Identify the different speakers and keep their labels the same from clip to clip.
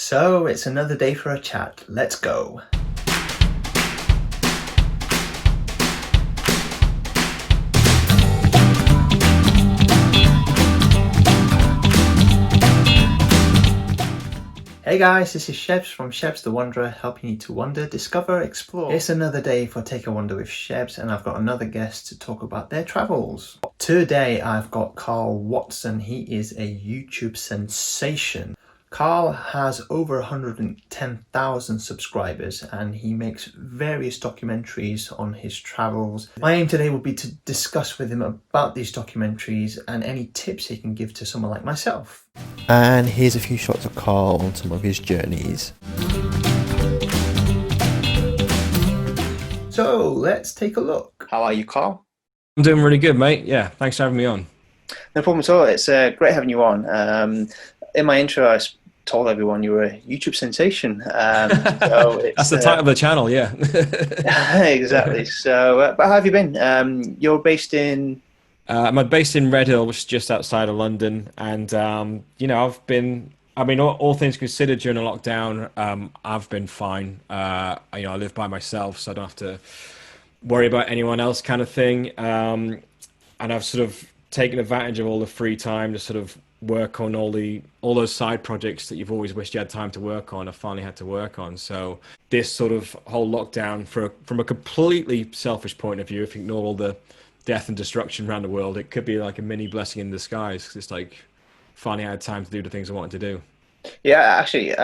Speaker 1: So it's another day for a chat. Let's go. Hey guys, this is Shebs from Shebs the Wanderer, helping you to wander, discover, explore. It's another day for Take a Wander with Shebs, and I've got another guest to talk about their travels. Today I've got Karl Watson. He is a YouTube sensation. Karl has over 110,000 subscribers and he makes various documentaries on his travels. My aim today will be to discuss with him about these documentaries and any tips he can give to someone like myself. And here's a few shots of Karl on some of his journeys. So let's take a look. How are you, Karl?
Speaker 2: I'm doing really good, mate. Yeah, thanks for having me on.
Speaker 1: No problem at all. It's great having you on. In my intro, I told everyone you were a YouTube sensation. So it's,
Speaker 2: that's the title of the channel, yeah.
Speaker 1: Exactly. So, but how have you been? You're based in...
Speaker 2: I'm based in Redhill, which is just outside of London. And, all things considered during the lockdown, I've been fine. I live by myself, so I don't have to worry about anyone else kind of thing. And I've sort of taken advantage of all the free time to sort of work on all those side projects that you've always wished you had time to work on. I finally had to work on. So this sort of whole lockdown, from a completely selfish point of view, if you ignore all the death and destruction around the world, it could be like a mini blessing in disguise. 'Cause it's like finally I had time to do the things I wanted to do.
Speaker 1: Yeah, actually,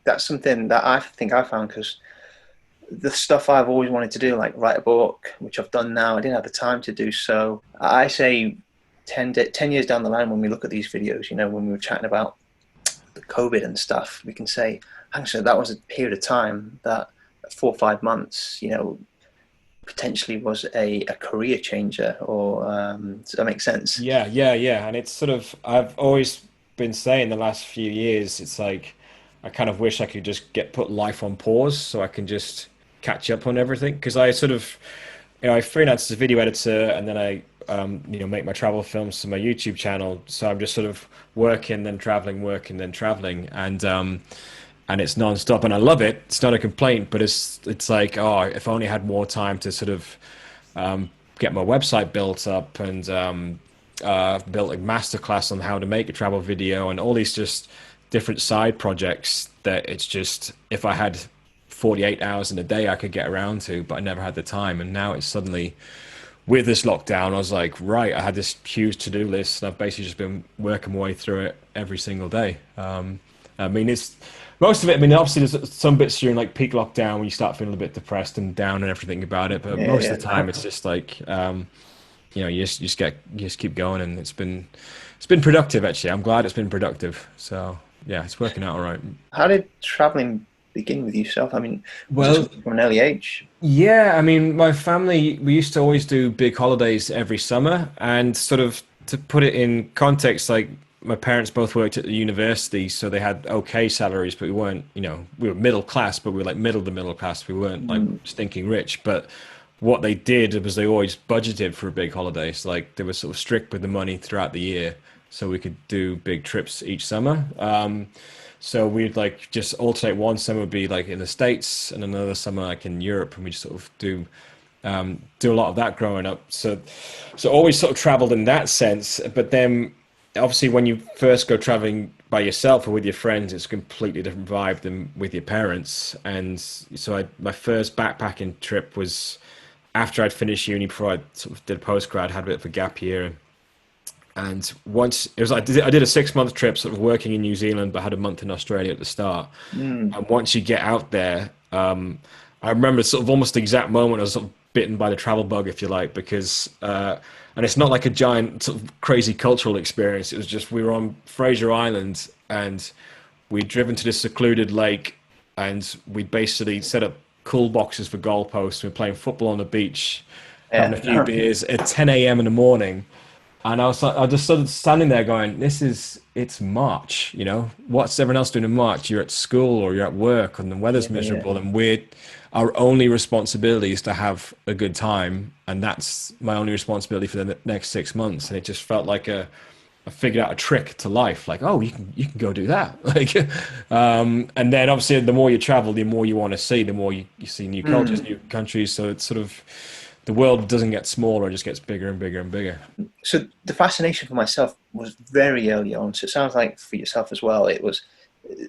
Speaker 1: that's something that I think I found, because the stuff I've always wanted to do, like write a book, which I've done now, I didn't have the time to do. So I say 10 years down the line, when we look at these videos, when we were chatting about the COVID and stuff, we can say, actually, that was a period of time that 4 or 5 months, potentially was a career changer. Or does that make sense?
Speaker 2: Yeah. And it's sort of, I've always been saying the last few years, it's like, I kind of wish I could just put life on pause so I can just catch up on everything. Because I sort of, I freelance as a video editor, and then I make my travel films to my YouTube channel. So I'm just sort of working, then traveling, working, then traveling, and it's nonstop, and I love it. It's not a complaint, but it's like, oh, if I only had more time to sort of get my website built up, and built a masterclass on how to make a travel video, and all these just different side projects that it's just, if I had 48 hours in a day, I could get around to, but I never had the time. And now it's suddenly, with this lockdown, I was like, right, I had this huge to-do list, and I've basically just been working my way through it every single day. It's most of it. I mean, obviously, there's some bits during like peak lockdown when you start feeling a bit depressed and down and everything about it. But most of the time, it's just like, you just keep going, and it's been productive. Actually, I'm glad it's been productive. So yeah, it's working out all right.
Speaker 1: How did traveling begin with yourself? I mean,
Speaker 2: well,
Speaker 1: from an early age.
Speaker 2: Yeah, I mean, my family, we used to always do big holidays every summer, and sort of to put it in context, like my parents both worked at the university, so they had okay salaries, but we weren't, we were middle class, but we were like middle to middle class. We weren't like stinking rich, but what they did was they always budgeted for a big holiday. So like they were sort of strict with the money throughout the year, so we could do big trips each summer. So we'd like just alternate. One summer would be like in the States, and another summer like in Europe, and we just sort of do a lot of that growing up. So always sort of traveled in that sense. But then obviously when you first go traveling by yourself or with your friends, it's a completely different vibe than with your parents. And so my first backpacking trip was after I'd finished uni, before I sort of did a postgrad, had a bit of a gap year. And once it was, I did a 6-month trip, sort of working in New Zealand, but had a month in Australia at the start. And once you get out there, I remember sort of almost the exact moment I was sort of bitten by the travel bug, if you like, because and it's not like a giant sort of crazy cultural experience. It was just, we were on Fraser Island, and we'd driven to this secluded lake, and we basically set up cool boxes for goalposts. We were playing football on the beach, having a few beers at 10 a.m. in the morning. And I just sort of standing there going, it's March, what's everyone else doing in March? You're at school or you're at work, and the weather's miserable, and our only responsibility is to have a good time. And that's my only responsibility for the next 6 months. And it just felt like a I figured out a trick to life. Like, oh, you can go do that. Like, and then obviously the more you travel, the more you want to see, the more you see new cultures, new countries. So it's sort of the world doesn't get smaller; it just gets bigger and bigger and bigger.
Speaker 1: So the fascination for myself was very early on. So it sounds like for yourself as well. It was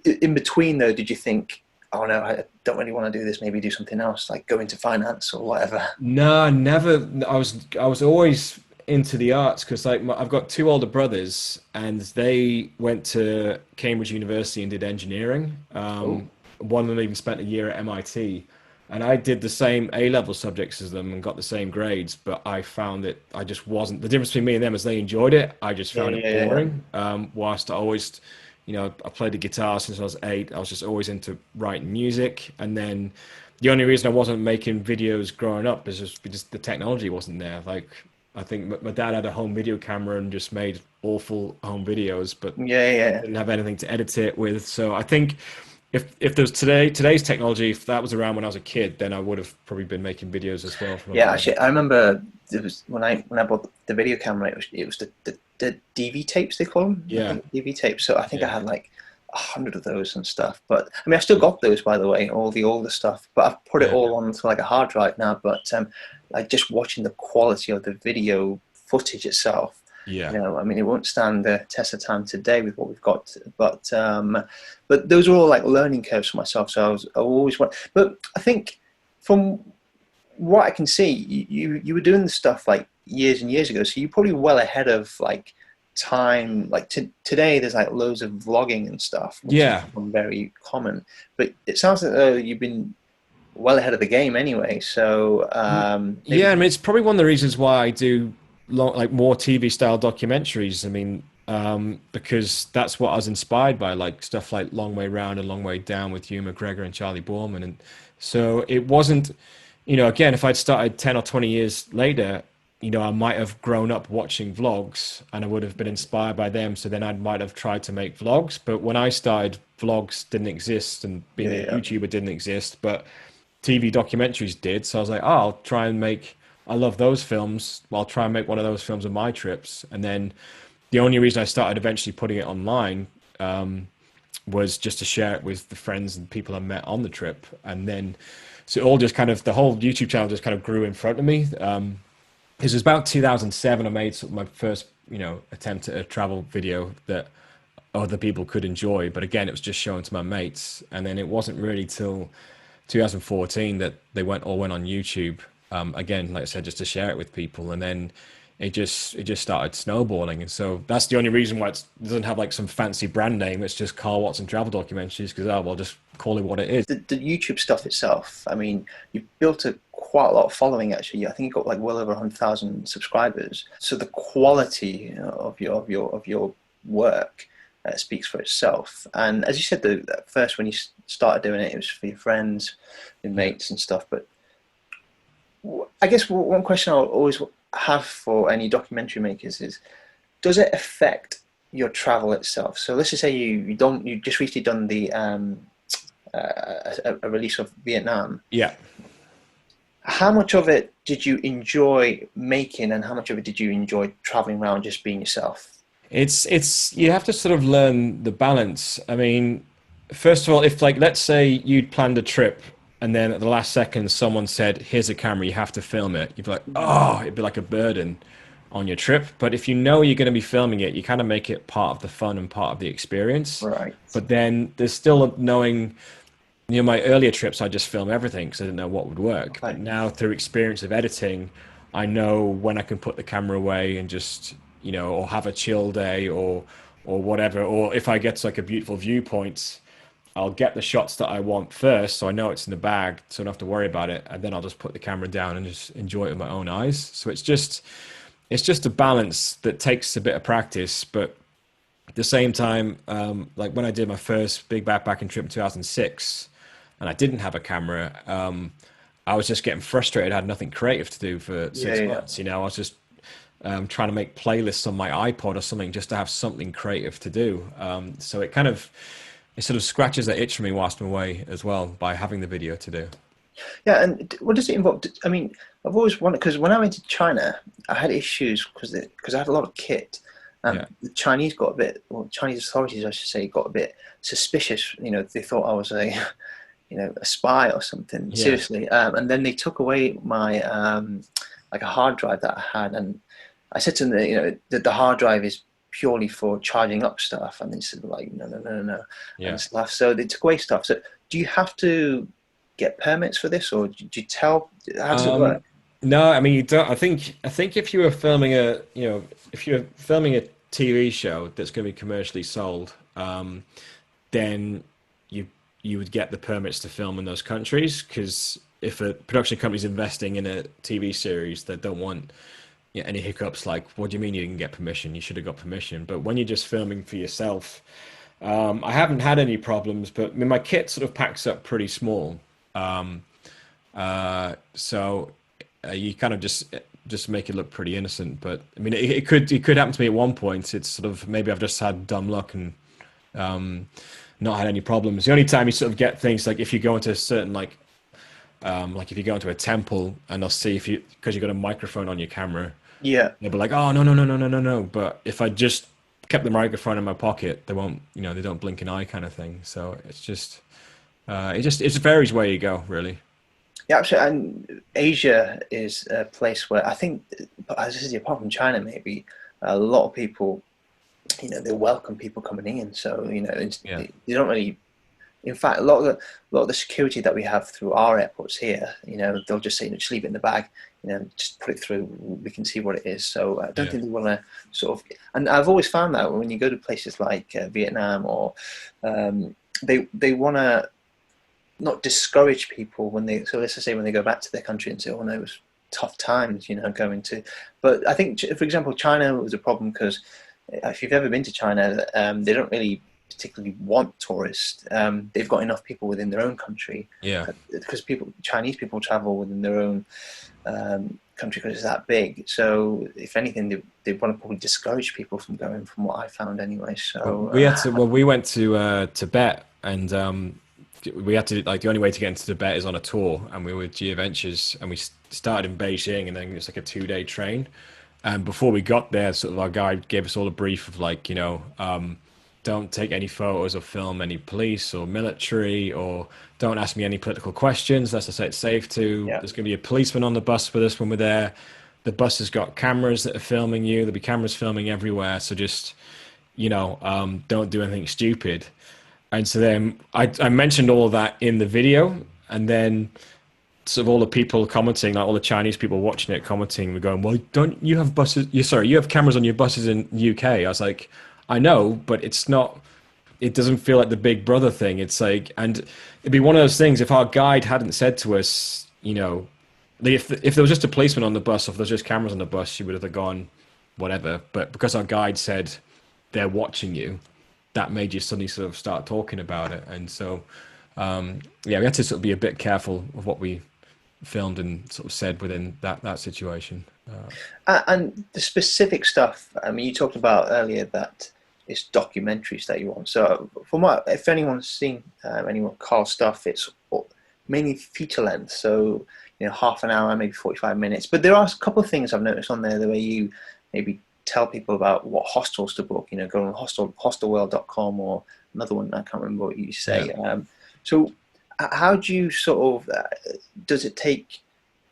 Speaker 1: in between though. Did you think, oh no, I don't really want to do this. Maybe do something else, like go into finance or whatever.
Speaker 2: No, never. I was always into the arts because like I've got two older brothers and they went to Cambridge University and did engineering.
Speaker 1: Oh,
Speaker 2: One of them even spent a year at MIT, and I did the same A-level subjects as them and got the same grades. But I found it, I just wasn't the difference between me and them is they enjoyed it. I just
Speaker 1: yeah,
Speaker 2: found it
Speaker 1: yeah, yeah.
Speaker 2: boring. Whilst I always, I played the guitar since I was 8. I was just always into writing music, and then the only reason I wasn't making videos growing up is just because the technology wasn't there. Like I think my dad had a home video camera and just made awful home videos, but
Speaker 1: Yeah, yeah.
Speaker 2: didn't have anything to edit it with. So I think if there's today's technology, if that was around when I was a kid, then I would have probably been making videos as well from a
Speaker 1: Yeah,
Speaker 2: phone.
Speaker 1: actually, I remember it was when I bought the video camera. It was the DV tapes they call them. I
Speaker 2: Yeah,
Speaker 1: think DV tapes. So I think I
Speaker 2: yeah,
Speaker 1: had like 100 of those and stuff. But I mean, I still got those by the way, all the older stuff. But I've put it
Speaker 2: yeah,
Speaker 1: all onto like a hard drive now. But like just watching the quality of the video footage itself.
Speaker 2: yeah.
Speaker 1: I mean, it won't stand the test of time today with what we've got. But those are all like learning curves for myself. So I always want. But I think from what I can see, you were doing the stuff like years and years ago, so you're probably well ahead of like time. Like today, there's like loads of vlogging and stuff, which has
Speaker 2: Yeah,
Speaker 1: become very common. But it sounds like you've been well ahead of the game anyway. So maybe
Speaker 2: Yeah, I mean, it's probably one of the reasons why I do like more TV style documentaries. I mean, because that's what I was inspired by, like stuff like Long Way Round and Long Way Down with Hugh McGregor and Charlie Borman. And so it wasn't, again, if I'd started 10 or 20 years later, I might have grown up watching vlogs and I would have been inspired by them. So then I might have tried to make vlogs. But when I started, vlogs didn't exist and being a
Speaker 1: yeah,
Speaker 2: YouTuber didn't exist. But TV documentaries did. So I was like, oh, I'll try and make, I love those films. Well, I'll try and make one of those films of my trips. And then the only reason I started eventually putting it online was just to share it with the friends and people I met on the trip. And then, so it all just kind of, the whole YouTube channel just kind of grew in front of me. It was about 2007 I made sort of my first, attempt at a travel video that other people could enjoy. But again, it was just showing to my mates. And then it wasn't really till 2014 that they all went on YouTube. Again, like I said, just to share it with people, and then it just started snowballing. And so that's the only reason why it doesn't have like some fancy brand name. It's just Karl Watson-Travel Documentaries because well, just call it what it is.
Speaker 1: the YouTube stuff itself. I mean, you've built quite a lot of following actually. I think you've got like well over 100,000 subscribers. So the quality of your work speaks for itself. And as you said, at first when you started doing it, it was for your friends, your
Speaker 2: Yeah.
Speaker 1: mates and stuff. But I guess one question I'll always have for any documentary makers is, does it affect your travel itself? So let's just say you just recently done the a release of Vietnam.
Speaker 2: Yeah.
Speaker 1: How much of it did you enjoy making, and how much of it did you enjoy traveling around just being yourself?
Speaker 2: It's you have to sort of learn the balance. I mean, first of all, if like let's say you'd planned a trip and then at the last second someone said, "Here's a camera, you have to film it." You'd be like, "Oh," it'd be like a burden on your trip. But if you know you're going to be filming it, you kind of make it part of the fun and part of the experience.
Speaker 1: Right.
Speaker 2: But then there's still knowing, my earlier trips, I just film everything because I didn't know what would work. But
Speaker 1: Okay.
Speaker 2: now through experience of editing, I know when I can put the camera away and just, or have a chill day or whatever. Or if I get to like a beautiful viewpoint, I'll get the shots that I want first, so I know it's in the bag, so I don't have to worry about it. And then I'll just put the camera down and just enjoy it with my own eyes. So it's just a balance that takes a bit of practice, but at the same time, like when I did my first big backpacking trip in 2006, and I didn't have a camera, I was just getting frustrated. I had nothing creative to do for
Speaker 1: Yeah,
Speaker 2: six
Speaker 1: yeah.
Speaker 2: months. I was just trying to make playlists on my iPod or something just to have something creative to do. So it sort of scratches that itch for me whilst I'm away as well by having the video to do.
Speaker 1: Yeah, and what does it involve? I mean, I've always wanted, because when I went to China, I had issues because I had a lot of kit,
Speaker 2: Yeah.
Speaker 1: The Chinese got a bit, well, Chinese authorities, I should say, got a bit suspicious. They thought I was a spy or something.
Speaker 2: Yeah.
Speaker 1: Seriously, and then they took away my like a hard drive that I had, and I said to them, that the hard drive is purely for charging up stuff, and they said like, no, no, no, no, no, and
Speaker 2: Yeah.
Speaker 1: stuff. So they took away stuff. So do you have to get permits for this, or do you tell? How does it work?
Speaker 2: Um, no, I mean, you don't, I think if you were filming if you're filming a TV show that's going to be commercially sold, then you you would get the permits to film in those countries because if a production company's investing in a TV series, they don't want any hiccups like, what do you mean you didn't get permission? You should have got permission. But when you're just filming for yourself, I haven't had any problems, but I mean, my kit sort of packs up pretty small. So you kind of just make it look pretty innocent. But I mean, it could happen to me at one point. It's sort of maybe I've just had dumb luck and not had any problems. The only time you sort of get things like if you go into a certain like if you go into a temple and they'll see if you because you've got a microphone on your camera,
Speaker 1: Yeah.
Speaker 2: they'll be like, oh no no no no no no no. But if I just kept the microphone in my pocket, they won't they don't blink an eye kind of thing. So it's just it varies where you go really.
Speaker 1: Yeah, absolutely. And Asia is a place where I think, as I said, apart from China, maybe a lot of people, they welcome people coming in. So
Speaker 2: Yeah.
Speaker 1: they don't really. In fact, a lot of the security that we have through our airports here, they'll just say, just leave it in the bag, just put it through. We can see what it is. So I don't
Speaker 2: Yeah.
Speaker 1: think they want to sort of. And I've always found that when you go to places like Vietnam or they want to not discourage people when they, so let's just say when they go back to their country and say, oh no, it was tough times, going to, but I think, for example, China was a problem because if you've ever been to China, they don't really particularly want tourists. They've got enough people within their own country
Speaker 2: Yeah.
Speaker 1: because Chinese people travel within their own country because it's that big. So if anything, they want to probably discourage people from going, from what I found anyway. So
Speaker 2: We went to Tibet and we had to like the only way to get into Tibet is on a tour, and we were with Geo Ventures, and we started in Beijing, and then it was like a 2-day train. And before we got there, sort of our guide gave us all a brief of like, don't take any photos or film any police or military, or don't ask me any political questions unless I say it's safe to.
Speaker 1: yeah,
Speaker 2: There's going to be a policeman on the bus with us when we're there. The bus has got cameras that are filming you. There'll be cameras filming everywhere. So just, don't do anything stupid. And so then I mentioned all of that in the video, and then sort of all the people commenting, like all the Chinese people watching it commenting, were going, "Well, don't you have buses? You have cameras on your buses in the UK." I was like, "I know, but it's not. It doesn't feel like the Big Brother thing. It's like, and it'd be one of those things if our guide hadn't said to us, if there was just a policeman on the bus, or if there's just cameras on the bus, she would have gone, whatever. But because our guide said they're watching you, that made you suddenly sort of start talking about it. And so, yeah, we had to sort of be a bit careful of what we filmed and sort of said within that situation.
Speaker 1: and the specific stuff. I mean, you talked about earlier that it's documentaries that you want. So, from what, if anyone's seen anyone Karl stuff, it's mainly feature length. So, half an hour, maybe 45 minutes. But there are a couple of things I've noticed on there the way you maybe tell people about what hostels to book. Go on hostelworld.com or another one. I can't remember what you say.
Speaker 2: Yeah.
Speaker 1: So, how do you sort of? Does it take?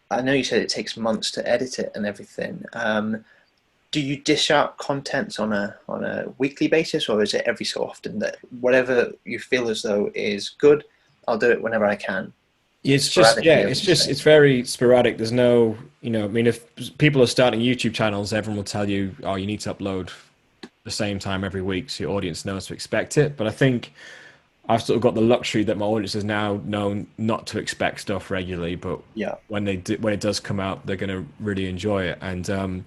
Speaker 1: I know you said it takes months to edit it and everything. Do you dish out contents on a weekly basis, or is it every so often that whatever you feel as though is good, I'll do it whenever I can?
Speaker 2: It's just, yeah, it's very sporadic. There's no, I mean, if people are starting YouTube channels, everyone will tell you, oh, you need to upload the same time every week so your audience knows to expect it. But I think I've sort of got the luxury that my audience is now known not to expect stuff regularly, but
Speaker 1: Yeah,
Speaker 2: when when it does come out, they're going to really enjoy it. And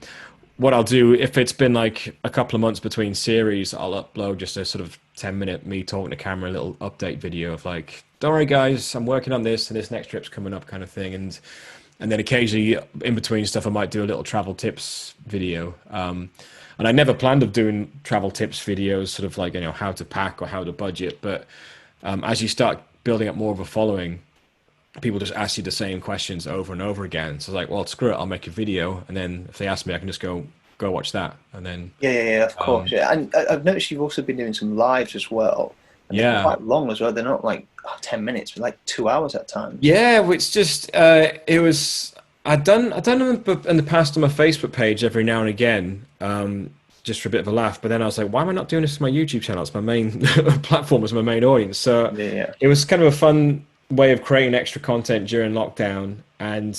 Speaker 2: what I'll do, if it's been like a couple of months between series, I'll upload just a sort of 10-minute me talking to camera, a little update video of like, don't worry guys, I'm working on this and this next trip's coming up kind of thing. And then occasionally in between stuff, I might do a little travel tips video. And I never planned of doing travel tips videos, sort of like, how to pack or how to budget. But as you start building up more of a following, people just ask you the same questions over and over again. So it's like, well, screw it, I'll make a video. And then if they ask me, I can just go, go watch that. And then,
Speaker 1: Yeah, of course.
Speaker 2: um,
Speaker 1: Yeah, and I've noticed you've also been doing some lives as well, and they're
Speaker 2: yeah.
Speaker 1: quite long as well. They're not like 10 minutes, but like 2 hours at times.
Speaker 2: Yeah, which just it was I'd done them in the past on my Facebook page every now and again, just for a bit of a laugh. But then I was like, why am I not doing this to my YouTube channel? It's my main platform, it's my main audience. So
Speaker 1: Yeah,
Speaker 2: it was kind of a fun way of creating extra content during lockdown. And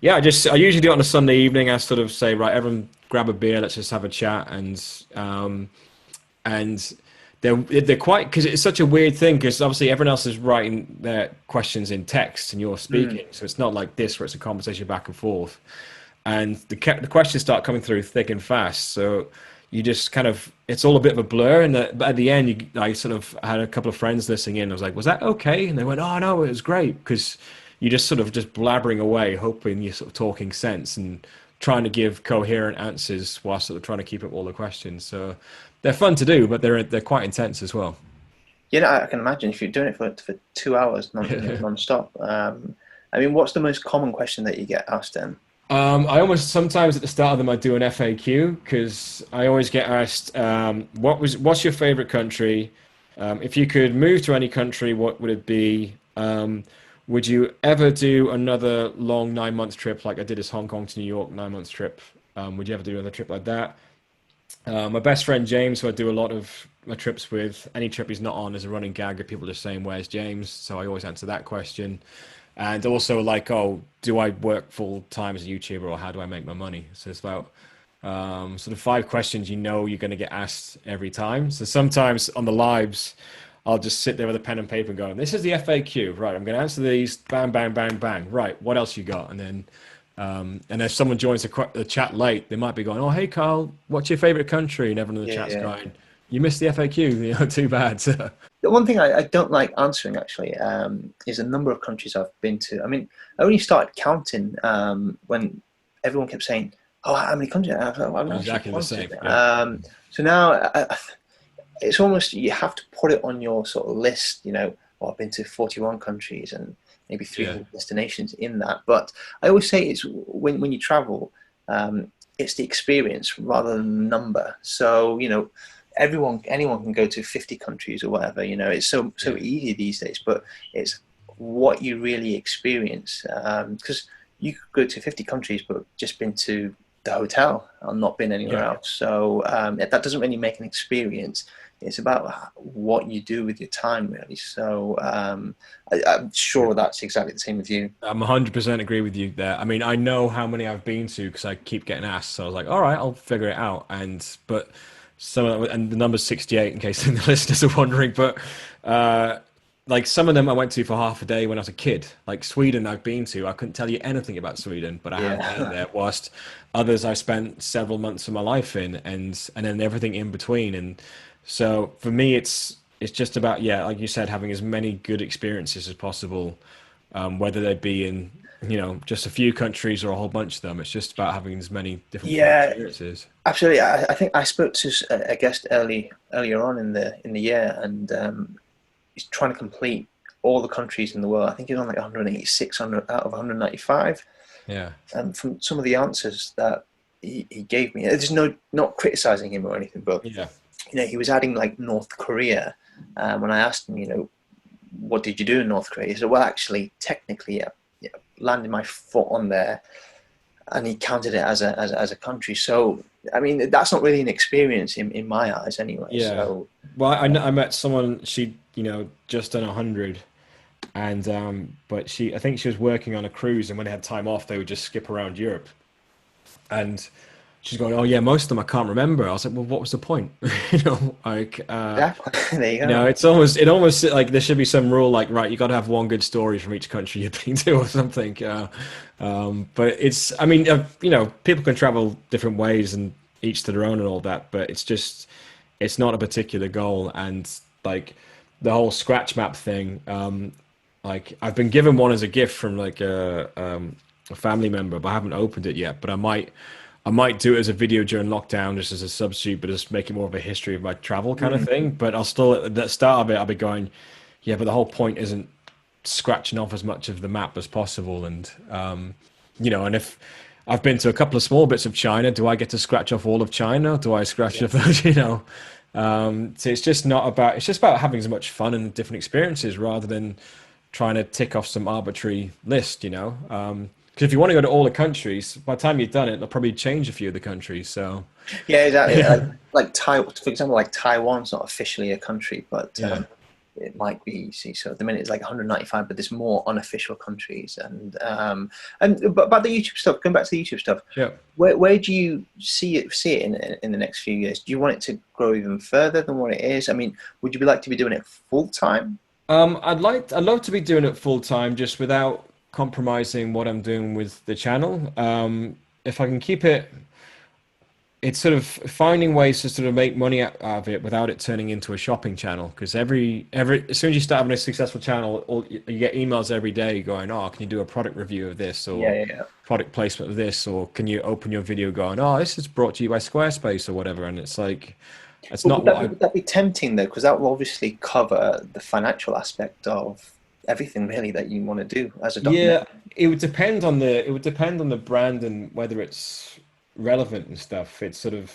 Speaker 2: yeah, I usually do it on a Sunday evening. I sort of say, right, everyone grab a beer, let's just have a chat, and they're quite, because it's such a weird thing, because obviously everyone else is writing their questions in text and you're
Speaker 1: yeah.
Speaker 2: speaking, so it's not like this where it's a conversation back and forth, and the questions start coming through thick and fast, so you just kind of, it's all a bit of a blur, and but at the end I sort of had a couple of friends listening in. I was like, was that okay? And they went, oh no, it was great, because you just sort of just blabbering away hoping you're sort of talking sense and trying to give coherent answers while sort of trying to keep up all the questions. So they're fun to do, but they're quite intense as well.
Speaker 1: I can imagine if you're doing it for 2 hours non-stop. I mean, what's the most common question that you get asked then?
Speaker 2: I almost sometimes at the start of them I do an FAQ, because I always get asked, what's your favorite country? If you could move to any country, what would it be? Would you ever do another long 9 month trip like I did this Hong Kong to New York 9 months trip? Would you ever do another trip like that? My best friend James, who I do a lot of my trips with, any trip he's not on is a running gag of people just saying, "Where's James?" So I always answer that question. And also, like, oh, do I work full time as a YouTuber, or how do I make my money? So it's about sort of 5 questions you're going to get asked every time. So sometimes on the lives, I'll just sit there with a pen and paper and go, "This is the FAQ, right? I'm going to answer these, bang, bang, bang, bang. Right, what else you got?" And if someone joins the chat late, they might be going, "Oh, hey, Carl, what's your favorite country?" And everyone in the chat's
Speaker 1: Yeah.
Speaker 2: going, "You missed the FAQ, too bad."
Speaker 1: The one thing I don't like answering actually is the number of countries I've been to. I mean, I only started counting when everyone kept saying, "Oh, how many countries?" And I was like, well, I've not actually
Speaker 2: Exactly the
Speaker 1: counted.
Speaker 2: same. Yeah.
Speaker 1: So now it's almost you have to put it on your sort of list. Well, I've been to 41 countries and maybe
Speaker 2: Yeah.
Speaker 1: 300 destinations in that. But I always say it's when you travel, it's the experience rather than the number. So anyone can go to 50 countries or whatever. It's so
Speaker 2: Yeah.
Speaker 1: easy these days, but it's what you really experience, because you could go to 50 countries but just been to the hotel and not been anywhere
Speaker 2: Yeah.
Speaker 1: else. So that doesn't really make an experience. It's about what you do with your time, really. So I'm sure that's exactly the same with you.
Speaker 2: I'm 100% agree with you there. I mean, I know how many I've been to because I keep getting asked. So I was like, all right, I'll figure it out. But and the number's 68 in case the listeners are wondering. But like some of them I went to for half a day when I was a kid. Like Sweden, I've been to. I couldn't tell you anything about Sweden, but I have been
Speaker 1: Yeah.
Speaker 2: there. Whilst others I spent several months of my life in, and then everything in between. And so for me, it's just about, yeah, like you said, having as many good experiences as possible, whether they be in just a few countries or a whole bunch of them. It's just about having as many different fun
Speaker 1: Yeah,
Speaker 2: experiences.
Speaker 1: absolutely. I think I spoke to a guest earlier on in the year, and he's trying to complete all the countries in the world. I think he's on like 186 out of 195.
Speaker 2: Yeah,
Speaker 1: And from some of the answers that he gave me, there's not criticizing him or anything, but
Speaker 2: yeah,
Speaker 1: he was adding like North Korea. When I asked him, what did you do in North Korea? He said, well, actually, technically, yeah, landed my foot on there, and he counted it as a country. So, I mean, that's not really an experience in my eyes, anyway.
Speaker 2: yeah.
Speaker 1: So,
Speaker 2: Well, I met someone, she just done 100, and but I think she was working on a cruise, and when they had time off, they would just skip around Europe. And she's going, "Oh yeah, most of them I can't remember." I was like, "Well, what was the point?" Like,
Speaker 1: exactly, there you go.
Speaker 2: it almost like there should be some rule, like, right, you got to have one good story from each country you've been to or something. But I mean, people can travel different ways and each to their own and all that, but it's not a particular goal. And like the whole scratch map thing, like I've been given one as a gift from like a family member, but I haven't opened it yet. But I might do it as a video during lockdown, just as a substitute, but just make it more of a history of my travel kind of thing. But I'll still, at the start of it, I'll be going, yeah, but the whole point isn't scratching off as much of the map as possible. And and if I've been to a couple of small bits of China. Do I get to scratch off all of China? Do I scratch
Speaker 1: Yeah.
Speaker 2: off those, So it's just not about, it's just about having as much fun and different experiences rather than trying to tick off some arbitrary list. Because if you want to go to all the countries, by the time you've done it, they'll probably change a few of the countries. So,
Speaker 1: Yeah, exactly.
Speaker 2: yeah,
Speaker 1: Like for example, like Taiwan's not officially a country, but
Speaker 2: yeah,
Speaker 1: it might be. See, so at the minute it's like 195, but there's more unofficial countries. And but the YouTube stuff. Going back to the YouTube stuff,
Speaker 2: yeah.
Speaker 1: where do you see it in the next few years? Do you want it to grow even further than what it is? I mean, would you be like to be doing it full time?
Speaker 2: I'd love to be doing it full time, just without compromising what I'm doing with the channel. If I can keep it, it's sort of finding ways to sort of make money out of it without it turning into a shopping channel. Because every as soon as you start having a successful channel, you get emails every day going, "Oh, can you do a product review of this?"
Speaker 1: Yeah,
Speaker 2: or
Speaker 1: yeah, yeah.
Speaker 2: product placement of this, or can you open your video going, "Oh, this is brought to you by Squarespace," or whatever. And it's like, it's
Speaker 1: But
Speaker 2: not what I.
Speaker 1: would that be tempting though? Because that will obviously cover the financial aspect of everything really that you want to do as a document.
Speaker 2: Yeah, it would depend on the brand and whether it's relevant and stuff. It's sort of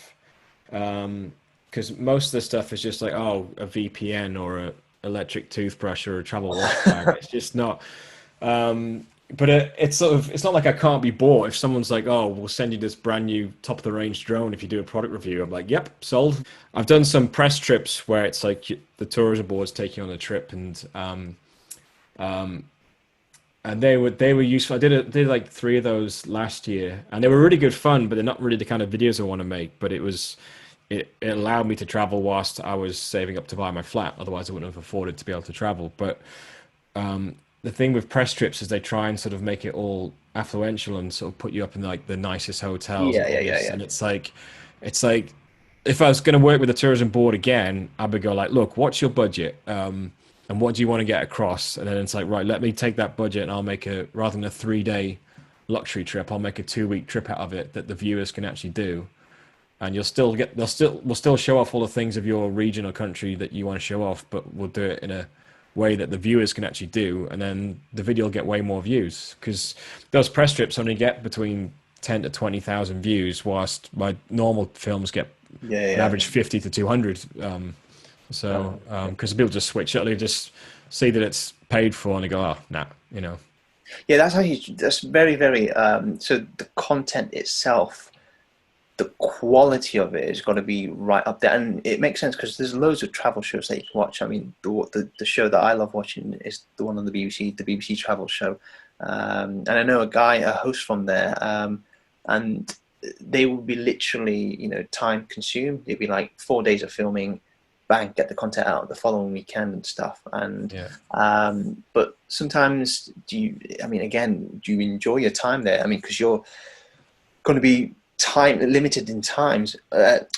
Speaker 2: because most of the stuff is just like, oh, a VPN or a electric toothbrush or a travel wash bag. It's just not. But it's sort of, it's not like I can't be bought if someone's like, oh, we'll send you this brand new top of the range drone if you do a product review. I'm like, yep, sold. I've done some press trips where it's like the tourism board's taking on a trip, and they were useful. I did like three of those last year, and they were really good fun. But they're not really the kind of videos I want to make. But it allowed me to travel whilst I was saving up to buy my flat. Otherwise, I wouldn't have afforded to be able to travel. But the thing with press trips is they try and sort of make it all affluential and sort of put you up in like the nicest hotels and
Speaker 1: Yeah,
Speaker 2: all
Speaker 1: yeah, yeah,
Speaker 2: this.
Speaker 1: yeah.
Speaker 2: And it's like if I was going to work with the tourism board again, I would go like, look, what's your budget? And what do you want to get across? And then it's like, right, let me take that budget and I'll make rather than a 3 day luxury trip, I'll make a 2 week trip out of it that the viewers can actually do. And we'll still show off all the things of your region or country that you want to show off, but we'll do it in a way that the viewers can actually do. And then the video will get way more views because those press trips only get between 10 to 20,000 views, whilst my normal films get
Speaker 1: Yeah,
Speaker 2: an
Speaker 1: yeah.
Speaker 2: average 50 to 200. So,
Speaker 1: Okay.
Speaker 2: because people just switch it, they just see that it's paid for and they go, oh, nah.
Speaker 1: Yeah, that's how you. That's very, very. So the content itself, the quality of it has got to be right up there, and it makes sense because there's loads of travel shows that you can watch. I mean, the show that I love watching is the one on the BBC, the BBC Travel Show, and I know a host from there, and they would be literally, time consumed. It'd be like 4 days of filming, bang, get the content out the following weekend and stuff. And
Speaker 2: Yeah.
Speaker 1: but sometimes do you? I mean, again, do you enjoy your time there? I mean, because you're going to be time limited in times,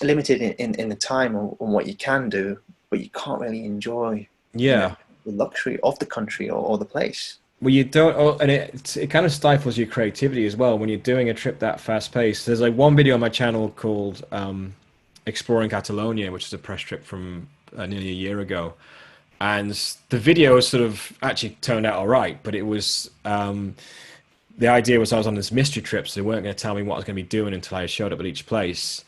Speaker 1: limited in the time on what you can do, but you can't really enjoy, you know,
Speaker 2: Yeah.
Speaker 1: the luxury of the country or the place.
Speaker 2: Well, you don't, oh, and it kind of stifles your creativity as well when you're doing a trip that fast paced. There's like one video on my channel called Exploring Catalonia, which is a press trip from nearly a year ago. And the video sort of actually turned out all right, but it was the idea was I was on this mystery trip, so they weren't going to tell me what I was going to be doing until I showed up at each place.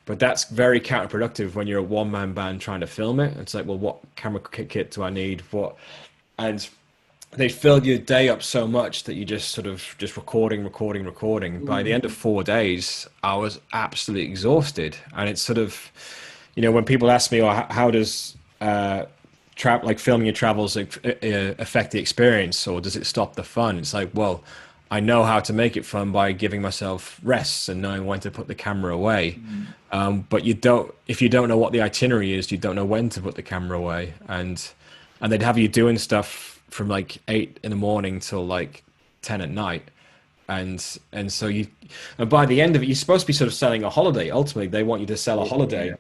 Speaker 2: But that's very counterproductive when you're a one-man band trying to film it. It's like, well, what camera kit do I need? And they fill your day up so much that you just sort of just recording, recording, recording. By the end of 4 days, I was absolutely exhausted. And it's sort of, when people ask me, oh, how does like filming your travels affect the experience, or does it stop the fun? It's like, well, I know how to make it fun by giving myself rests and knowing when to put the camera away.
Speaker 1: Mm.
Speaker 2: But if you don't know what the itinerary is, you don't know when to put the camera away. And they'd have you doing stuff from like 8 in the morning till like 10 at night. And so and by the end of it, you're supposed to be sort of selling a holiday. Ultimately, they want you to sell a
Speaker 1: Yeah,
Speaker 2: holiday.
Speaker 1: yeah.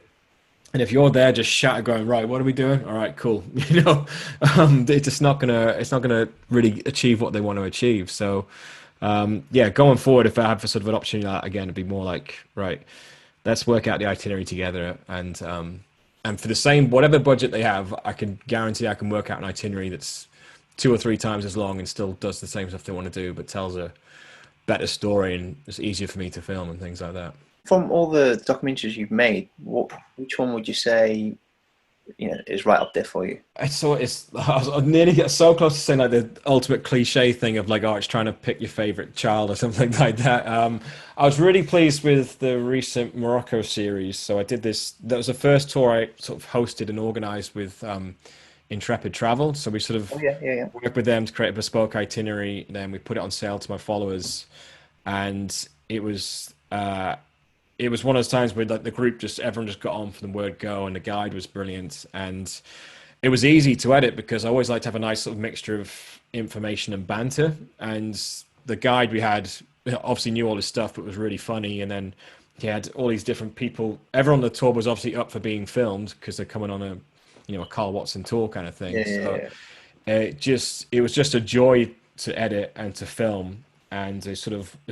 Speaker 2: And if you're there just shattered going, right, what are we doing? All right, cool. It's not gonna really achieve what they want to achieve. So, yeah, going forward, if I have a sort of an opportunity like that again, it'd be more like, right, let's work out the itinerary together. And for the same, whatever budget they have, I can guarantee I can work out an itinerary that's 2 or 3 times as long and still does the same stuff they want to do, but tells better story and it's easier for me to film and things like that.
Speaker 1: From all the documentaries you've made, which one would you say, is right up there for you?
Speaker 2: I nearly get so close to saying like the ultimate cliche thing of like, oh, it's trying to pick your favorite child or something like that. I was really pleased with the recent Morocco series. So I did this. That was the first tour I sort of hosted and organized with Intrepid Travel. So we sort
Speaker 1: Oh
Speaker 2: of
Speaker 1: yeah, yeah, yeah.
Speaker 2: worked with them to create a bespoke itinerary. Then we put it on sale to my followers, and it was one of those times where like the group just everyone just got on from the word go, and the guide was brilliant, and it was easy to edit because I always like to have a nice sort of mixture of information and banter. And the guide we had obviously knew all this stuff, but was really funny. And then he had all these different people. Everyone on the tour was obviously up for being filmed because they're coming on a Karl Watson tour kind of thing.
Speaker 1: Yeah, yeah,
Speaker 2: So
Speaker 1: yeah.
Speaker 2: it was just a joy to edit and to film. And it's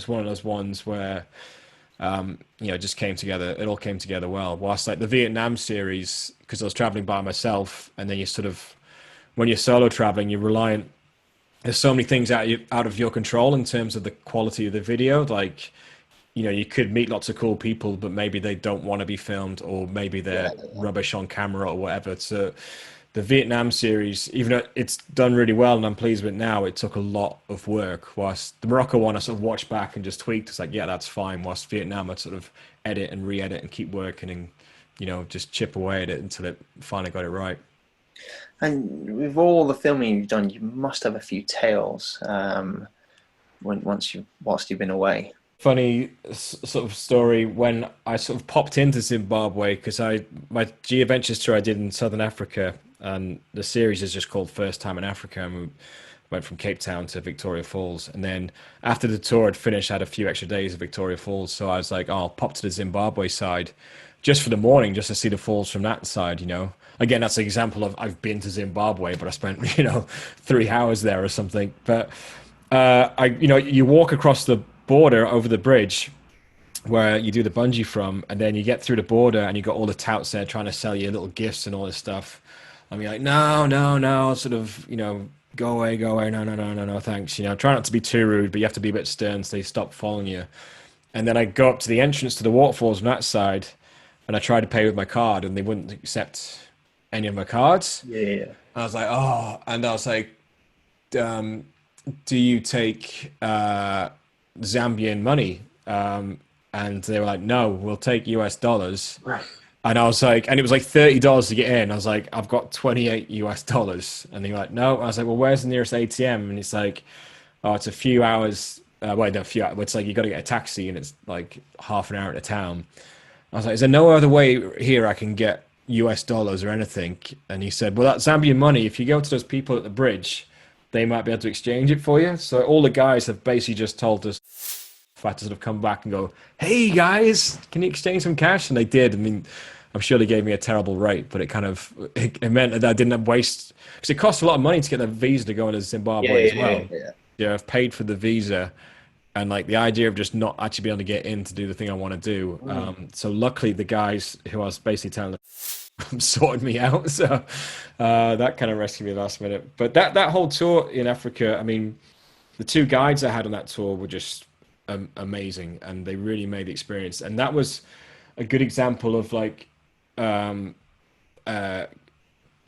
Speaker 2: one of those ones where it just came together. It all came together well. Whilst like the Vietnam series, because I was traveling by myself, and then when you're solo traveling, you're reliant. There's so many things out of your control in terms of the quality of the video. Like, you could meet lots of cool people, but maybe they don't want to be filmed, or maybe they're
Speaker 1: Yeah, yeah.
Speaker 2: rubbish on camera or whatever. So the Vietnam series, even though it's done really well and I'm pleased with it now, it took a lot of work. Whilst the Morocco one, I sort of watched back and just tweaked. It's like, yeah, that's fine. Whilst Vietnam, I'd sort of edit and re-edit and keep working and, just chip away at it until it finally got it right.
Speaker 1: And with all the filming you've done, you must have a few tales whilst you've been away.
Speaker 2: Funny sort of story when I sort of popped into Zimbabwe because my G Adventures tour I did in Southern Africa, and the series is just called First Time in Africa, and we went from Cape Town to Victoria Falls. And then after the tour had finished, I had a few extra days at Victoria Falls, so I was like, oh, I'll pop to the Zimbabwe side just for the morning, just to see the falls from that side. Again, that's an example of I've been to Zimbabwe, but I spent 3 hours there or something. But you walk across the border over the bridge where you do the bungee from, and then you get through the border and you got all the touts there trying to sell you little gifts and all this stuff. I mean, like, no, no, no, sort of, go away, no, no, no, no, no, thanks. Try not to be too rude, but you have to be a bit stern so they stop following you. And then I go up to the entrance to the waterfalls on that side, and I tried to pay with my card, and they wouldn't accept any of my cards.
Speaker 1: Yeah, yeah.
Speaker 2: I was like, oh, and I was like, um, do you take Zambian money? And they were like, no, we'll take US dollars.
Speaker 1: Right.
Speaker 2: And I was like, and it was like $30 to get in. I was like, I've got 28 US dollars. And they were like, no. I was like, well, where's the nearest ATM? And it's like, oh, it's a few hours. Wait, no, a few hours. It's like you got to get a taxi, and it's like half an hour into town. I was like, is there no other way here I can get US dollars or anything? And he said, well, that's Zambian money. If you go to those people at the bridge, they might be able to exchange it for you. So all the guys have basically just told us if I had to sort of come back and go, hey guys, can you exchange some cash? And they did. I mean, I'm sure they gave me a terrible rate, but it meant that I didn't waste, because it costs a lot of money to get a visa to go into
Speaker 1: Yeah,
Speaker 2: Zimbabwe
Speaker 1: yeah,
Speaker 2: as
Speaker 1: yeah,
Speaker 2: well.
Speaker 1: yeah.
Speaker 2: Yeah, I've paid for the visa, and like the idea of just not actually being able to get in to do the thing I want to do.
Speaker 1: Mm.
Speaker 2: So luckily, the guys who I was basically telling them sorted me out. So that kind of rescued me last minute. But that whole tour in Africa, I mean, the two guides I had on that tour were just amazing, and they really made the experience. And that was a good example of like um, uh,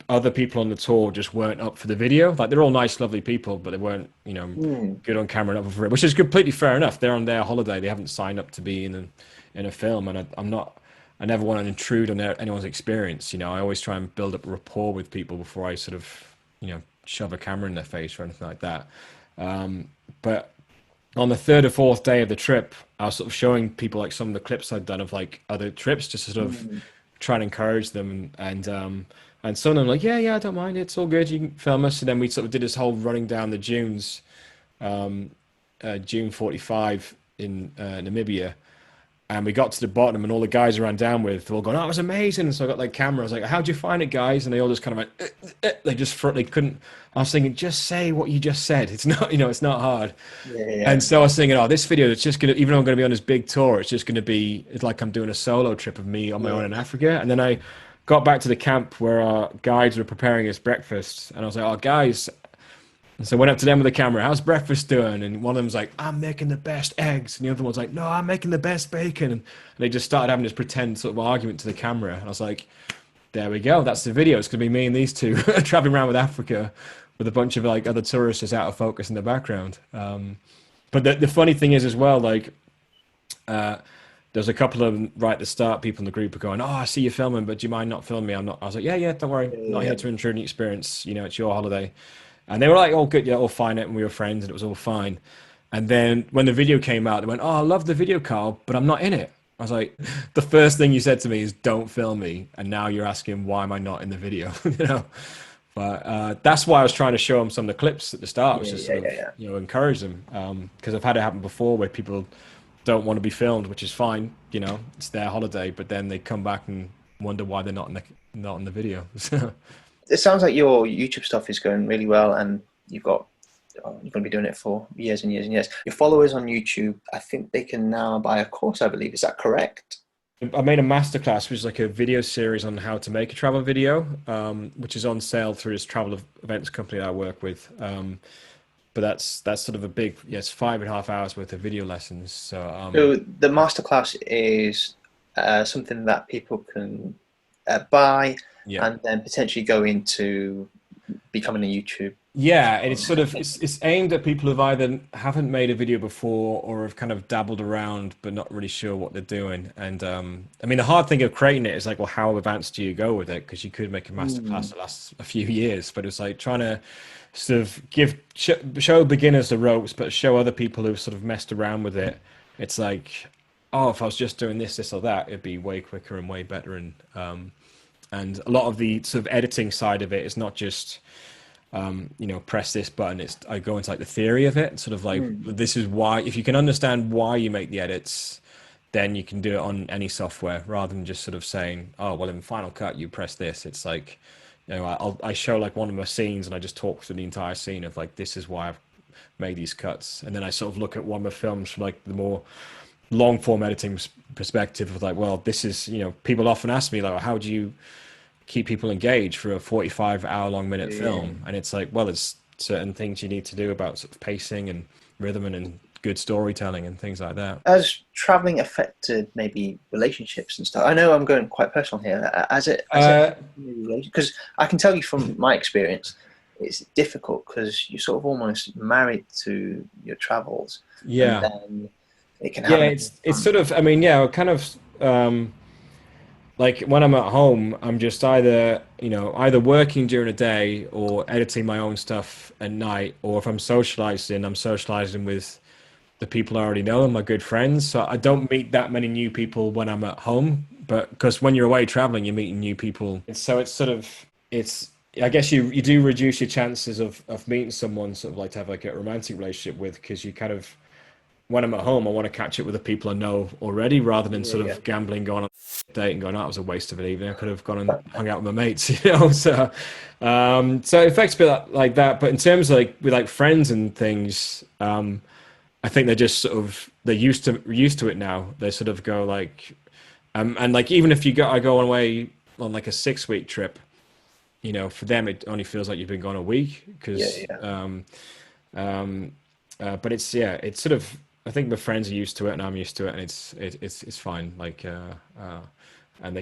Speaker 2: other people on the tour just weren't up for the video. Like they're all nice, lovely people, but they weren't,
Speaker 1: Mm.
Speaker 2: good on camera and up for it, which is completely fair enough. They're on their holiday; they haven't signed up to be in a film, and I'm not. I never want to intrude on anyone's experience. I always try and build up rapport with people before I sort of, shove a camera in their face or anything like that. But on the third or fourth day of the trip, I was sort of showing people like some of the clips I'd done of like other trips, just to sort of
Speaker 1: Mm.
Speaker 2: try and encourage them. And some of them were like, yeah, I don't mind. It's all good. You can film us. And then we sort of did this whole running down the dunes, June 45 in Namibia. And we got to the bottom, and all the guys I ran down with were all going, "Oh, it was amazing!" So I got like camera. I was like, "How'd you find it, guys?" And they all just kind of went, they just they couldn't. I was thinking, just say what you just said. It's not, it's not hard.
Speaker 1: Yeah, yeah.
Speaker 2: And so I was thinking, oh, this video, it's just gonna, even though I'm gonna be on this big tour, it's just gonna be, it's like I'm doing a solo trip of me on my own
Speaker 1: Yeah.
Speaker 2: in Africa. And then I got back to the camp where our guides were preparing us breakfast, and I was like, "Oh, guys, And so I went up to them with the camera, how's breakfast doing? And one of them's like, I'm making the best eggs. And the other one's like, no, I'm making the best bacon. And they just started having this pretend sort of argument to the camera. And I was like, there we go. That's the video. It's going to be me and these two traveling around with Africa with a bunch of like other tourists just out of focus in the background. But the funny thing is as well, like, there's a couple of them right at the start, people in the group are going, oh, I see you filming, but do you mind not filming me? I'm not. I was like, yeah, don't worry. I'm not
Speaker 1: Yeah.
Speaker 2: here to intrude any experience. You know, it's your holiday. And they were like, oh, good, yeah, all fine. And we were friends and it was all fine. And then when the video came out, they went, oh, I love the video, Karl, but I'm not in it. I was like, the first thing you said to me is don't film me. And now you're asking, why am I not in the video? You know? But that's why I was trying to show them some of the clips at the start, was just sort of, you know, encourage them. Because I've had it happen before where people don't want to be filmed, which is fine. You know, it's their holiday, but then they come back and wonder why they're not in the video.
Speaker 1: It sounds like your YouTube stuff is going really well, and you're going to be doing it for years and years and years. Your followers on YouTube, I think they can now buy a course, I believe. Is that correct?
Speaker 2: I made a masterclass, which is like a video series on how to make a travel video, which is on sale through this travel events company that I work with. But that's sort of a big, yeah, it's 5.5 hours worth of video lessons.
Speaker 1: So the masterclass is something that people can buy
Speaker 2: yeah.
Speaker 1: and then potentially go into becoming a YouTube.
Speaker 2: Yeah, and it's sort of it's aimed at people who've either haven't made a video before or have kind of dabbled around but not really sure what they're doing. And I mean, the hard thing of creating it is like, well, how advanced do you go with it? Because you could make a masterclass that lasts a few years, but it's like trying to sort of show beginners the ropes, but show other people who've sort of messed around with it. It's like, oh, if I was just doing this or that, it'd be way quicker and way better. And a lot of the sort of editing side of it is not just you know, press this button. I go into like the theory of it, sort of like this is why. If you can understand why you make the edits, then you can do it on any software rather than just sort of saying, oh, well, in Final Cut you press this. It's like, you know, I show like one of my scenes and I just talk through the entire scene of like, this is why I've made these cuts, and then I sort of look at one of the films from like the more long form editing perspective of like, well, this is, you know, people often ask me like, how do you keep people engaged for a 45-hour-long film? And it's like, well, there's certain things you need to do about sort of pacing and rhythm and good storytelling and things like that.
Speaker 1: Has traveling affected maybe relationships and stuff? I know I'm going quite personal here. Because I can tell you from my experience, it's difficult because you're sort of almost married to your travels.
Speaker 2: Yeah.
Speaker 1: And then it can happen.
Speaker 2: Yeah, it's sort of, I mean, yeah, kind of, like when I'm at home, I'm just either working during the day or editing my own stuff at night, or if I'm socializing with the people I already know and my good friends. So I don't meet that many new people when I'm at home, but because when you're away traveling, you're meeting new people. And so it's sort of, I guess you do reduce your chances of meeting someone sort of like to have like a romantic relationship with, because you kind of, when I'm at home, I want to catch up with the people I know already rather than sort of gambling, going on a date and going, oh, that was a waste of an evening. I could have gone and hung out with my mates, you know? So it affects a bit like that. But in terms of like with like friends and things, I think they're just sort of, they're used to it now. They sort of go like, and like, even if I go away on like a 6-week trip, you know, for them, it only feels like you've been gone a week because, but it's sort of, I think my friends are used to it and I'm used to it, and it's fine. Like, and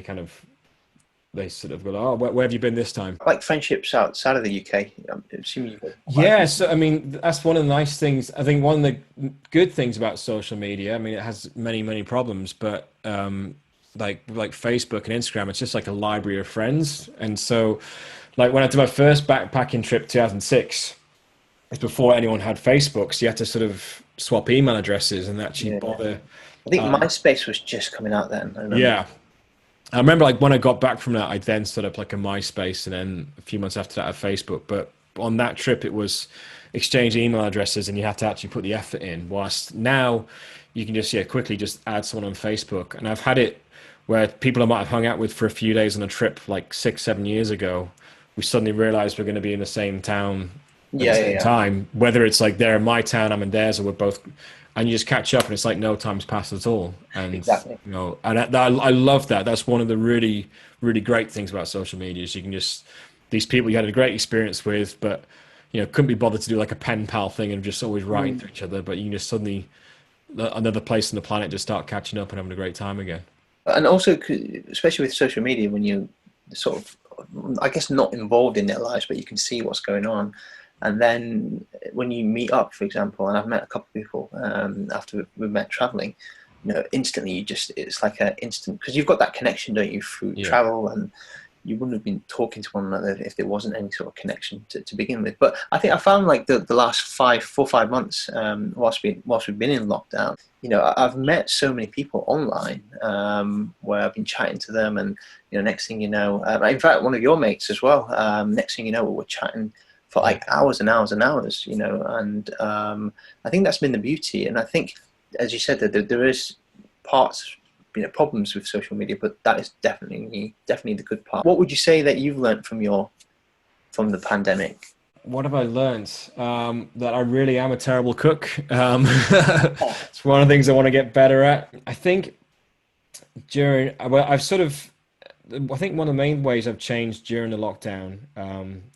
Speaker 2: they sort of go, oh, where have you been this time?
Speaker 1: Like friendships outside of the UK. I'm assuming you've got
Speaker 2: Yeah, so I mean, that's one of the nice things. I think one of the good things about social media, I mean, it has many problems, but like Facebook and Instagram, it's just like a library of friends. And so, like when I did my first backpacking trip, 2006, it's before anyone had Facebook, so you had to sort of swap email addresses and actually bother.
Speaker 1: I think MySpace was just coming out then.
Speaker 2: I remember like when I got back from that, I then set up like a MySpace, and then a few months after that, I had Facebook. But on that trip, it was exchange email addresses, and you had to actually put the effort in. Whilst now, you can just quickly just add someone on Facebook. And I've had it where people I might have hung out with for a few days on a trip like 6-7 years ago, we suddenly realized we're going to be in the same town at the same time, whether it's like they're in my town, I'm in theirs, or we're both, and you just catch up and it's like no time's passed at all. And
Speaker 1: exactly,
Speaker 2: you know, and I love that. That's one of the really great things about social media is you can just, these people you had a great experience with, but couldn't be bothered to do like a pen pal thing and just always writing to each other, but you can just suddenly another place on the planet just start catching up and having a great time again.
Speaker 1: And also, especially with social media, when you sort of, I guess, not involved in their lives, but you can see what's going on. And then when you meet up, for example, and I've met a couple of people after we met traveling, instantly it's like an instant, because you've got that connection, don't you, through
Speaker 2: Yeah.
Speaker 1: travel, and you wouldn't have been talking to one another if there wasn't any sort of connection to begin with. But I think I found like the last 5 months, whilst we've been in lockdown, I've met so many people online where I've been chatting to them, and next thing you know, in fact, one of your mates as well. Next thing you know, we were chatting for like hours and hours and hours, and I think that's been the beauty. And I think, as you said, that there is parts, problems with social media, but that is definitely the good part. What would you say that you've learned from the pandemic?
Speaker 2: What have I learned? That I really am a terrible cook. It's one of the things I want to get better at. I think I think one of the main ways I've changed during the lockdown,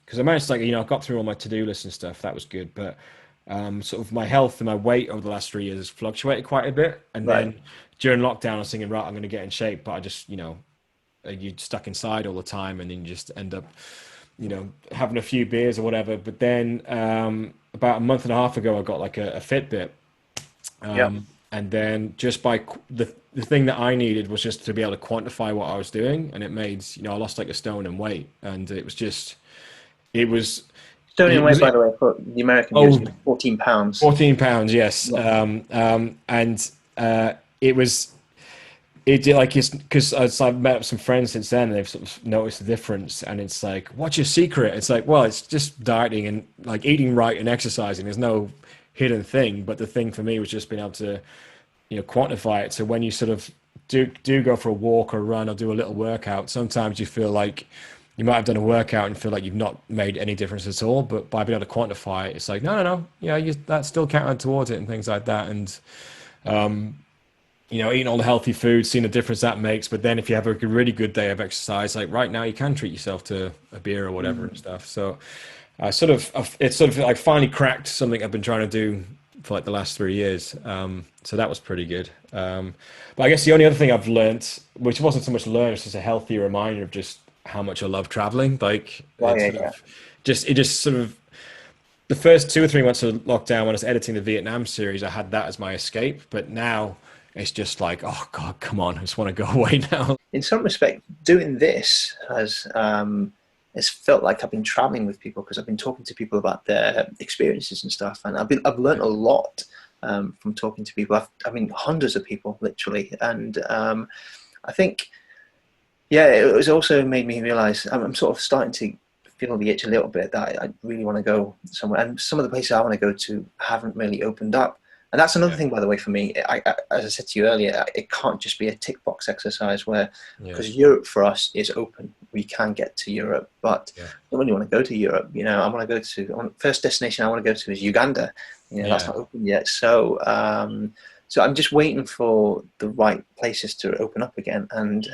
Speaker 2: because I managed to, like, I got through all my to-do lists and stuff. That was good, but sort of my health and my weight over the last 3 years has fluctuated quite a bit. And
Speaker 1: Right.
Speaker 2: then during lockdown, I was thinking, right, I'm going to get in shape, but I just, you're stuck inside all the time, and then you just end up, having a few beers or whatever. But then about a month and a half ago, I got like a Fitbit.
Speaker 1: Yeah.
Speaker 2: And then just by the thing that I needed was just to be able to quantify what I was doing, and it made, I lost like a stone in weight, and it was
Speaker 1: Stone in
Speaker 2: it
Speaker 1: weight,
Speaker 2: was
Speaker 1: by the way, for the American viewers,
Speaker 2: oh
Speaker 1: 14 pounds.
Speaker 2: 14 pounds, yes.
Speaker 1: Yeah.
Speaker 2: And it was it did, like, it's because I've met up some friends since then, and they've sort of noticed the difference, and it's like, what's your secret? It's like, well, it's just dieting and like eating right and exercising. There's no hidden thing, but the thing for me was just being able to quantify it. So when you sort of do go for a walk or run or do a little workout, sometimes you feel like you might have done a workout and feel like you've not made any difference at all. But by being able to quantify it, it's like, no, yeah, that's still counted towards it and things like that. And eating all the healthy food, seeing the difference that makes. But then if you have a really good day of exercise, like right now, you can treat yourself to a beer or whatever and stuff. So it's sort of like finally cracked something I've been trying to do for like the last 3 years. So that was pretty good. But I guess the only other thing I've learned, which wasn't so much learn, it's just a healthy reminder of just how much I love traveling. Like
Speaker 1: Well,
Speaker 2: it's
Speaker 1: yeah,
Speaker 2: sort
Speaker 1: yeah.
Speaker 2: of it just sort of the first 2 or 3 months of lockdown when I was editing the Vietnam series, I had that as my escape. But now it's just like, oh God, come on, I just want to go away now.
Speaker 1: In some respect, doing this has it's felt like I've been traveling with people, because I've been talking to people about their experiences and stuff, and I've learned a lot from talking to people. I mean, hundreds of people, literally, and I think, yeah, it was also made me realize I'm sort of starting to feel the itch a little bit that I really want to go somewhere, and some of the places I want to go to haven't really opened up. And that's another
Speaker 2: Yeah,
Speaker 1: thing, by the way, for me. As I said to you earlier, it can't just be a tick box exercise where,
Speaker 2: yeah,
Speaker 1: because Europe for us is open, we can get to Europe, but
Speaker 2: yeah,
Speaker 1: I don't really want to go to Europe. I want to go to, first destination I want to go to is Uganda. That's
Speaker 2: yeah.
Speaker 1: not open yet. So I'm just waiting for the right places to open up again, and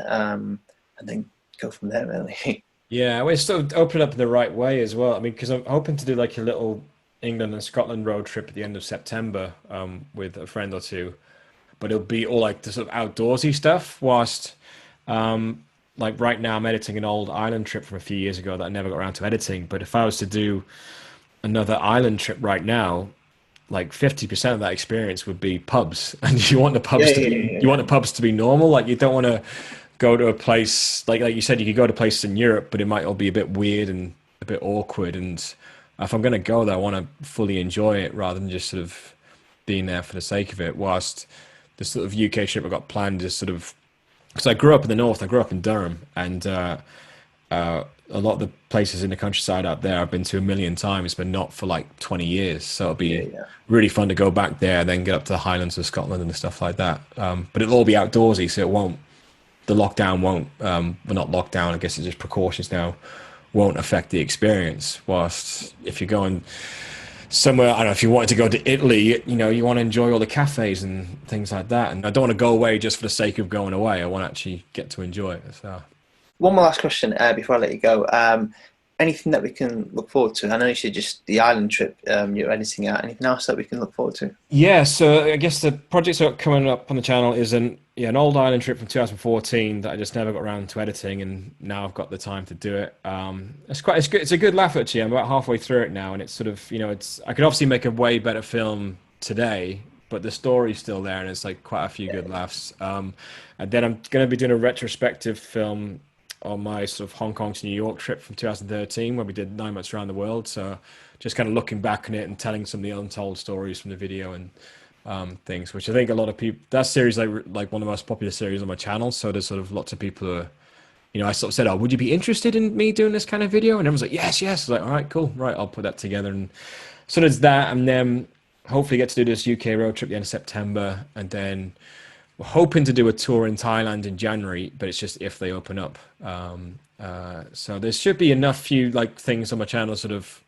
Speaker 1: then go from there, really.
Speaker 2: Yeah, well, it's sort of opened up in the right way as well. I mean, because I'm hoping to do like a little England and Scotland road trip at the end of September, with a friend or two, but it'll be all like the sort of outdoorsy stuff. Whilst, like right now, I'm editing an old island trip from a few years ago that I never got around to editing. But if I was to do another island trip right now, like 50% of that experience would be pubs, and
Speaker 1: Yeah, yeah, yeah,
Speaker 2: you
Speaker 1: yeah.
Speaker 2: want the pubs to be normal. Like you don't want to go to a place like you said, you could go to places in Europe, but it might all be a bit weird and a bit awkward. And if I'm going to go there, I want to fully enjoy it rather than just sort of being there for the sake of it. Whilst the sort of UK trip I got planned is sort of, because I grew up in the north, I grew up in Durham, and a lot of the places in the countryside out there I've been to a million times, but not for like 20 years. So it'll
Speaker 1: Yeah,
Speaker 2: be
Speaker 1: yeah.
Speaker 2: really fun to go back there, then get up to the Highlands of Scotland and stuff like that. But it'll all be outdoorsy, so it won't. The lockdown won't. Well, not lockdown. I guess it's just precautions now. Won't affect the experience. Whilst if you're going somewhere, I don't know, if you wanted to go to Italy, you want to enjoy all the cafes and things like that. And I don't want to go away just for the sake of going away. I want to actually get to enjoy it. So
Speaker 1: One more last question before I let you go. Anything that we can look forward to? I know you said just the island trip you're editing out. Anything else that we can look forward to?
Speaker 2: Yeah, so I guess the projects that are coming up on the channel is an old island trip from 2014 that I just never got around to editing, and now I've got the time to do it. It's good. It's a good laugh actually. I'm about halfway through it now, and it's sort of it's I could obviously make a way better film today, but the story's still there, and it's like quite a few good laughs. And then I'm going to be doing a retrospective film on my sort of Hong Kong to New York trip from 2013, where we did 9 months around the world. So just kind of looking back on it and telling some of the untold stories from the video and things, which I think a lot of people, that series like one of the most popular series on my channel. So there's sort of lots of people who are, I sort of said, oh, would you be interested in me doing this kind of video? And everyone's like, yes, yes. Like, all right, cool. Right, I'll put that together. And so there's that. And then hopefully get to do this UK road trip at the end of September. And then we're hoping to do a tour in Thailand in January, but it's just if they open up. So there should be enough few like things on my channel sort of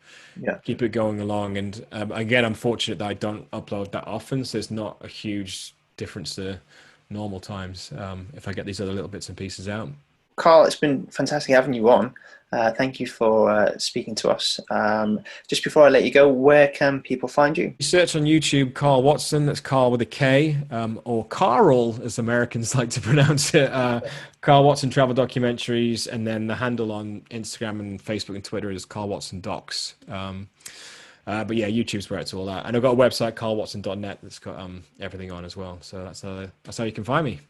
Speaker 2: keep it going along. And again, I'm fortunate that I don't upload that often, so it's not a huge difference to normal times if I get these other little bits and pieces out.
Speaker 1: Karl, it's been fantastic having you on. Thank you for speaking to us. Just before I let you go, where can people find you?
Speaker 2: You search on YouTube Karl Watson, that's Karl with a K, or Karl as Americans like to pronounce it, Karl Watson-Travel Documentaries, and then the handle on Instagram and Facebook and Twitter is Karl Watson Docs. But yeah, YouTube's where it's all at. And I've got a website, karlwatson.net, that's got everything on as well. So that's how you can find me.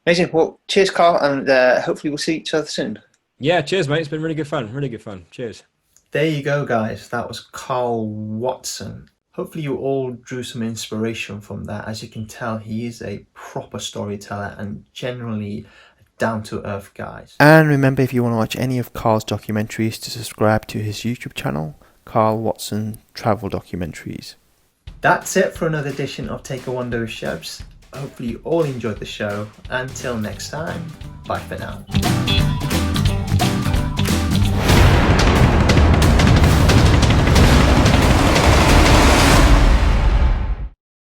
Speaker 1: Amazing. Well, cheers, Karl, and hopefully we'll see each other soon.
Speaker 2: Yeah, cheers, mate. It's been really good fun. Really good fun. Cheers.
Speaker 1: There you go, guys. That was Karl Watson. Hopefully you all drew some inspiration from that. As you can tell, he is a proper storyteller and generally down-to-earth guy. And remember, if you want to watch any of Karl's documentaries, to subscribe to his YouTube channel, Karl Watson-Travel Documentaries. That's it for another edition of Take a Wander with Shebs. Hopefully you all enjoyed the show. Until next time, bye for now.